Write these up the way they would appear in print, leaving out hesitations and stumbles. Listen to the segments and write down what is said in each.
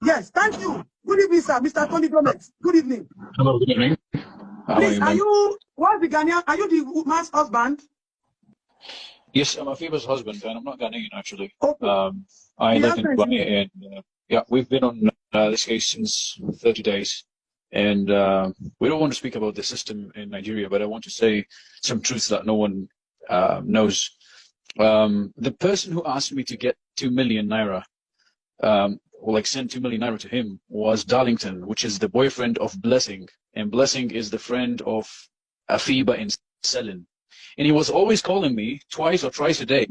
Yes, thank you. Good evening, sir. Mr. Tony Gomez. Good evening. Hello, good evening. Please, what's the Ghanaian? Are you the man's husband? Yes, I'm Afiba's husband, and I'm not Ghanaian, actually. Okay. I live in Dubai, and yeah, we've been on this case since 30 days. And we don't want to speak about the system in Nigeria, but I want to say some truths that no one knows. The person who asked me to get 2 million naira, or like send 2 million naira to him, was Darlington, which is the boyfriend of Blessing. And Blessing is the friend of Afiba in Selin. And he was always calling me twice or thrice a day,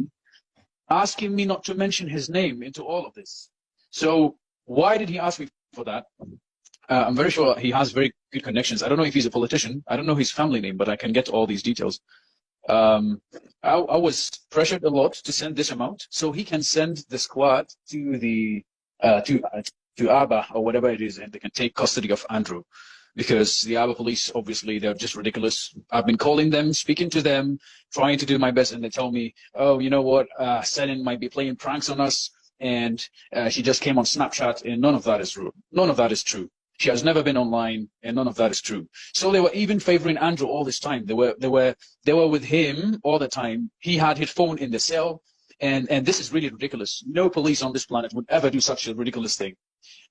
asking me not to mention his name into all of this. So why did he ask me for that? I'm very sure he has very good connections. I don't know if he's a politician. I don't know his family name, but I can get all these details. I was pressured a lot to send this amount so he can send the squad to the to Aba or whatever it is, and they can take custody of Andrew. Because the Aba police, obviously, they're just ridiculous. I've been calling them, speaking to them, trying to do my best, and they tell me, oh, you know what, Selin might be playing pranks on us, and she just came on Snapchat, and none of that is true. None of that is true. She has never been online, and none of that is true. So they were even favoring Andrew all this time. They were with him all the time. He had his phone in the cell, and this is really ridiculous. No police on this planet would ever do such a ridiculous thing.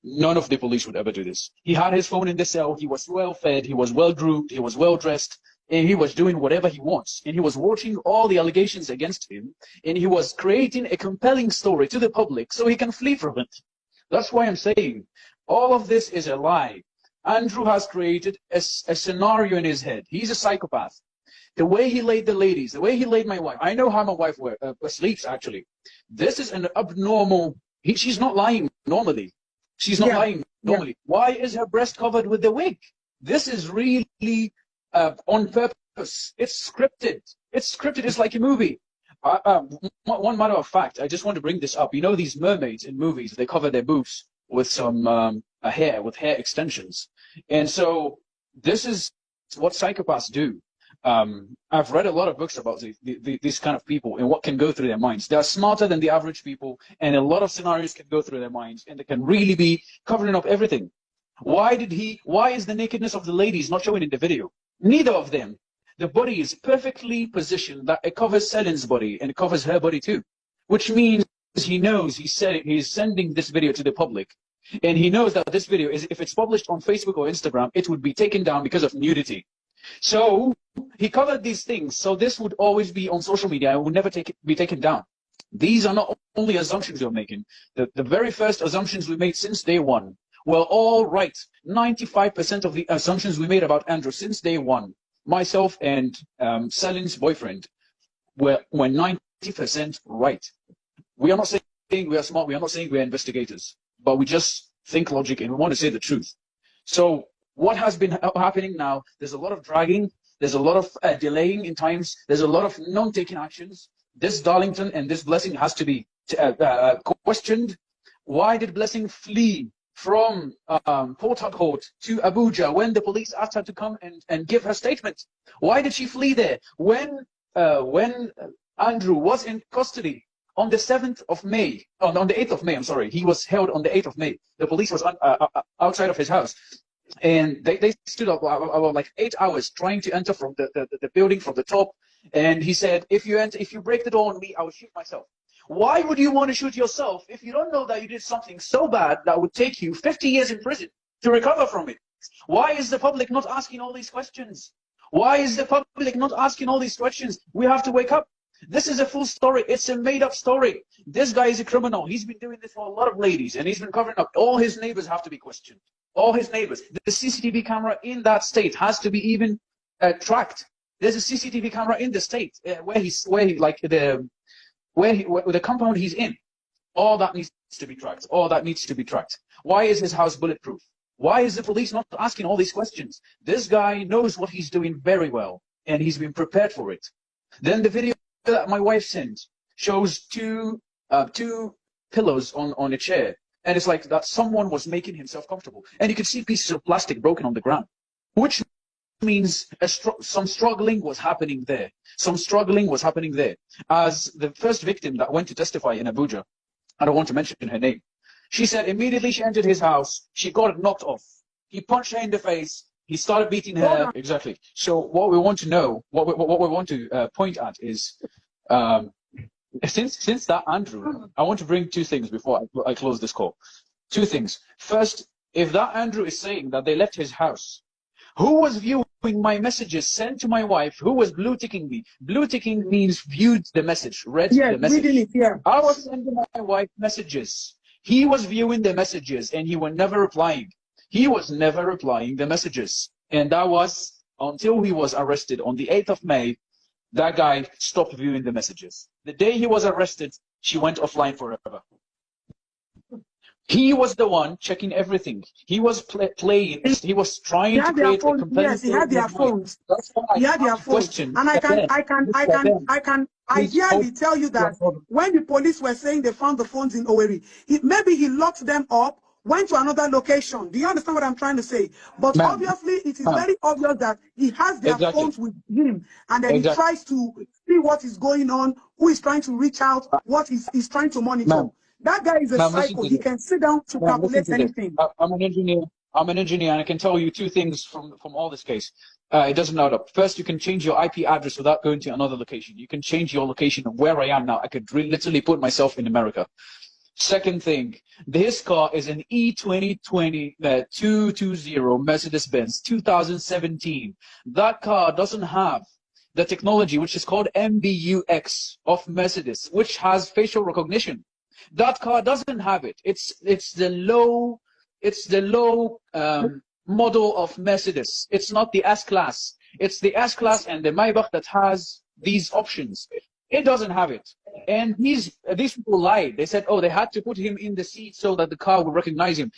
None of the police would ever do this. He had his phone in the cell. He was well fed. He was well groomed. He was well dressed, and he was doing whatever he wants. And he was watching all the allegations against him, and he was creating a compelling story to the public so he can flee from it. That's why I'm saying all of this is a lie. Andrew has created a scenario in his head. He's a psychopath. The way he laid the ladies, the way he laid my wife. I know how my wife sleeps, actually. This is an abnormal. She's not lying normally. She's not lying normally. Yeah. Why is her breast covered with the wig? This is really on purpose. It's scripted. It's scripted. It's like a movie. One matter of fact, I just want to bring this up. You know these mermaids in movies, they cover their boobs with some hair extensions. And so this is what psychopaths do. I've read a lot of books about these kind of people and what can go through their minds. They are smarter than the average people, and a lot of scenarios can go through their minds, and they can really be covering up everything. Why is the nakedness of the ladies not showing in the video? Neither of them. The body is perfectly positioned that it covers Selin's body and it covers her body too, which means he knows he's sending this video to the public, and he knows that this video is, if it's published on Facebook or Instagram, it would be taken down because of nudity. So he covered these things, so this would always be on social media and would never be taken down. These are not only assumptions we're making. The very first assumptions we made since day one were all right. 95% of the assumptions we made about Andrew since day one, myself and Selin's boyfriend, were 90% right. We are not saying we are smart. We are not saying we are investigators, but we just think logic and we want to say the truth. So what has been happening now, there's a lot of dragging, there's a lot of delaying in times, there's a lot of non-taking actions. This Darlington and this Blessing has to be questioned. Why did Blessing flee from Port Harcourt to Abuja when the police asked her to come and give her statement? Why did she flee there? When Andrew was in custody on the 7th of May, on the 8th of May, I'm sorry, he was held on the 8th of May. The police was outside of his house. And they stood up about like 8 hours trying to enter from the building from the top. And he said, if you break the door on me, I will shoot myself. Why would you want to shoot yourself if you don't know that you did something so bad that would take you 50 years in prison to recover from it? Why is the public not asking all these questions? Why is the public not asking all these questions? We have to wake up. This is a full story. It's a made-up story. This guy is a criminal. He's been doing this for a lot of ladies, and he's been covering up. All his neighbors have to be questioned. All his neighbors. The CCTV camera in that state has to be even tracked. There's a CCTV camera in the state where the compound he's in. All that needs to be tracked. All that needs to be tracked. Why is his house bulletproof? Why is the police not asking all these questions? This guy knows what he's doing very well, and he's been prepared for it. Then the video that my wife sent shows two pillows on a chair, and it's like that someone was making himself comfortable, and you can see pieces of plastic broken on the ground, which means some struggling was happening there. Some struggling was happening there. As the first victim that went to testify in Abuja, I don't want to mention her name, She said immediately she entered his house, she got it knocked off. He punched her in the face. He started beating her. Exactly. So what we want to know, what we want to point at is, since that Andrew, I want to bring two things before I close this call. Two things. First, if that Andrew is saying that they left his house, who was viewing my messages sent to my wife? Who was blue ticking me? Blue ticking means viewed the message, read the message. Reading it, yeah. I was sending my wife messages. He was viewing the messages and he was never replying. He was never replying the messages. And that was until he was arrested on the 8th of May. That guy stopped viewing the messages. The day he was arrested, she went offline forever. He was the one checking everything. He was playing. He was trying to create a compelling. Yes, he had their phones. That's why he had their phones. And I can ideally tell you that when the police were saying they found the phones in Owerri, maybe he locked them up, went to another location. Do you understand what I'm trying to say? But obviously, it is very obvious that he has their phones with him, and then he tries to see what is going on, who is trying to reach out, what he's trying to monitor. That guy is a psycho. He can sit down to calculate anything. I'm an engineer. And I can tell you two things from all this case. It doesn't add up. First, you can change your IP address without going to another location. You can change your location of where I am now. I could literally put myself in America. Second thing, this car is an E2020 220 Mercedes-Benz 2017. That car doesn't have the technology which is called MBUX of Mercedes, which has facial recognition. That car doesn't have it. It's the low model of Mercedes. It's not the S-Class. It's the S-Class and the Maybach that has these options. It doesn't have it. And these people lied. They said, oh, they had to put him in the seat so that the car would recognize him.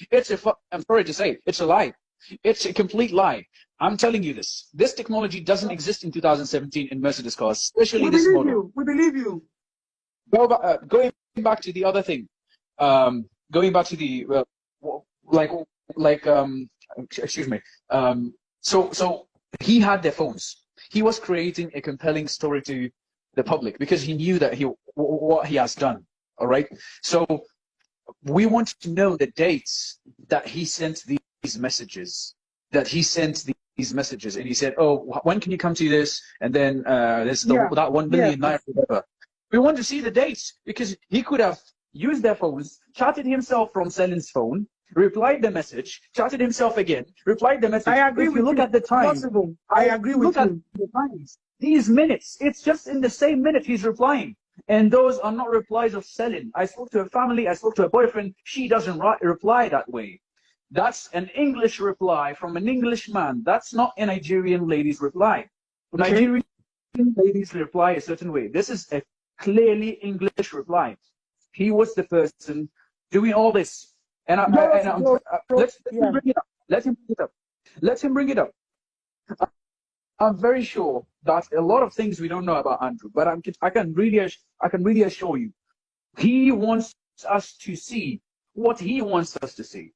I'm sorry to say, it's a lie. It's a complete lie. I'm telling you this. This technology doesn't exist in 2017 in Mercedes cars, especially this model. We believe you. Going back to the other thing, going back to the excuse me. So he had their phones. He was creating a compelling story to the public because he knew that what he has done. All right. So we want to know the dates that he sent these messages. And he said, "Oh, when can you come to this?" And then there's that 1 million naira, whatever. We want to see the dates because he could have used their phones, chatted himself from Selin's phone, replied the message, chatted himself again, replied the message. I agree if you look at the time, possible. I agree with you. Look at the times. These minutes, it's just in the same minute he's replying. And those are not replies of Selin. I spoke to a family, I spoke to a boyfriend. She doesn't reply that way. That's an English reply from an English man. That's not a Nigerian lady's reply. Okay. Nigerian ladies reply a certain way. This is a clearly English reply. He was the person doing all this. And let's bring it up. Let him bring it up. I'm very sure that a lot of things we don't know about Andrew, but I can really assure you, he wants us to see what he wants us to see.